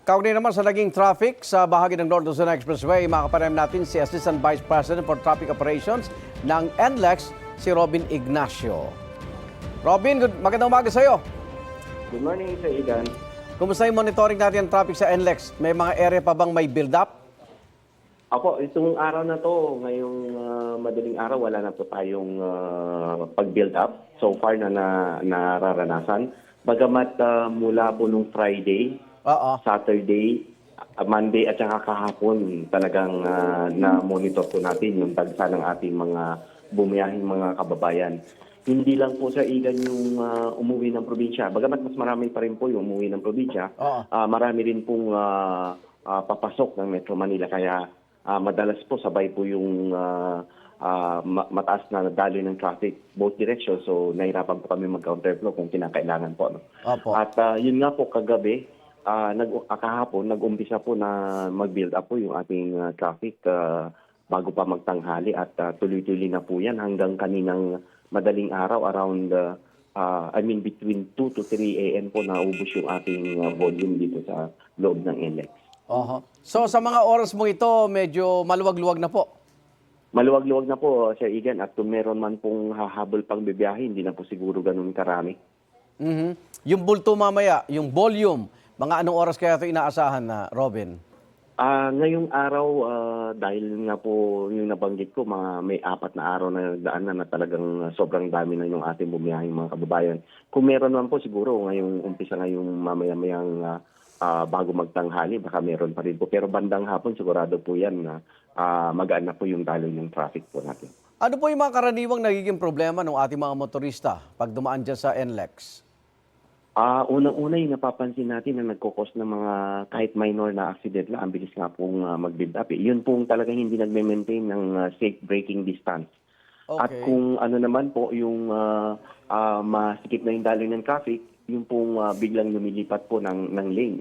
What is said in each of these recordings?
Kaugnay naman sa naging traffic sa bahagi ng North Luzon Expressway, makapanayam natin si Assistant Vice President for Traffic Operations ng NLEX, si Robin Ignacio. Robin, magandang umaga sa iyo. Good morning, Sir Igan. Kumusta yung monitoring natin ang traffic sa NLEX? May mga area pa bang may build-up? Opo, itong araw na to, ngayong madaling araw, wala na po tayong pag-build up so far na nararanasan. Bagamat mula po nung Friday, Saturday, Monday at saka kahapon talagang na-monitor po natin yung dagsa ng ating mga bumiyahing mga kababayan. Hindi lang po sa Igan yung umuwi ng probinsya. Bagamat mas marami pa rin po yung umuwi ng probinsya, marami rin pong papasok ng Metro Manila. Kaya madalas po sabay po yung mataas na daloy ng traffic both directions. So nahirapan po kami mag-counterflow kung kinakailangan po. At yun nga po kagabi, kahapon, nag-umpisa po na mag-build up po yung ating traffic bago pa magtanghali at tuloy-tuloy na po yan hanggang kaninang madaling araw around between 2 to 3 a.m. po naubos yung ating volume dito sa loob ng NLEX. So sa mga oras mo ito, medyo maluwag-luwag na po? Maluwag-luwag na po, Sir Igan, at kung meron man pong hahabol pang bibiyahe, hindi na po siguro ganun karami. Yung bulto mamaya, yung volume, mga anong oras kaya ito inaasahan na, Robin? Ngayong araw, dahil nga po yung nabanggit ko, may 4 na araw na daan na talagang sobrang dami na yung ating bumiyahing mga kababayan. Kung meron man po siguro, ngayong umpisa ngayong mamaya-mayang bago magtanghali, baka meron pa rin po. Pero bandang hapon, sigurado po yan na magaan na po yung daloy ng traffic po natin. Ano po yung mga karaniwang nagiging problema ng ating mga motorista pag dumaan dyan sa NLEX? Unang-una yung napapansin natin na nagkukos ng mga kahit minor na accident lang, ang bilis nga pong mag-build up. Yun pong talagang hindi nagme-maintain ng safe braking distance. Okay. At kung ano naman po yung masikip na yung daloy ng traffic, yung pong biglang lumilipat po ng lane.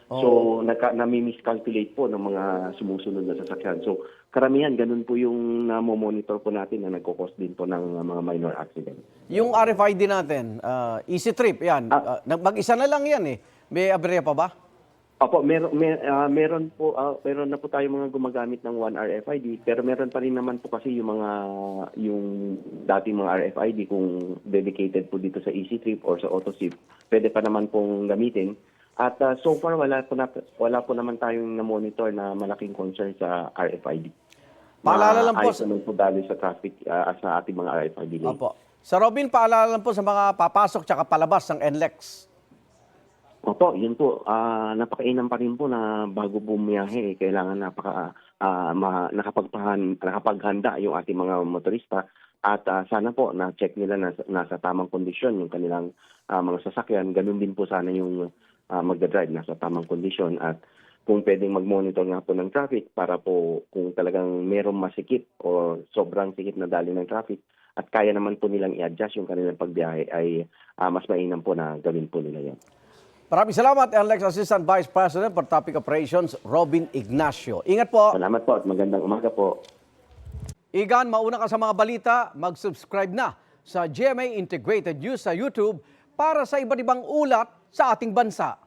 So, nami-miscalculate po ng mga sumusunod na sasakyan. So, karamihan, ganun po yung namomonitor po natin na nagkukos din po ng mga minor accident. Yung RFID natin, easy trip, yan. Mag-isa na lang yan eh. May aberya pa ba? Opo, meron na po tayo mga gumagamit ng 1 RFID, pero meron pa rin naman po kasi yung dating mga RFID kung dedicated po dito sa easy trip or sa AutoSip, pwede pa naman pong gamitin. At so far, wala po naman tayong na-monitor na malaking concern sa RFID. Paalala lang po. Ayos naman po dali sa traffic sa ating mga RFID lane. Opo. Sa Robin, paalala lang po sa mga papasok tsaka palabas ng NLEX. Opo, yun po. Napakainam pa rin po na bago bumiyahe, kailangan nakapaghanda yung ating mga motorista. At sana po na-check nila na nasa tamang kondisyon yung kanilang mga sasakyan. Ganun din po sana yung magdadrive nasa tamang kondisyon. At kung pwedeng mag-monitor nga po ng traffic para po kung talagang merong masikip o sobrang sikip na dali ng traffic at kaya naman po nilang i-adjust yung kanilang pagbiyahe ay mas mainam po na gawin po nila yan. Maraming salamat, NLEX Assistant Vice President for Traffic Operations, Robin Ignacio. Ingat po. Salamat po at magandang umaga po. Igan, mauna ka sa mga balita, mag-subscribe na sa GMA Integrated News sa YouTube para sa iba't ibang ulat sa ating bansa.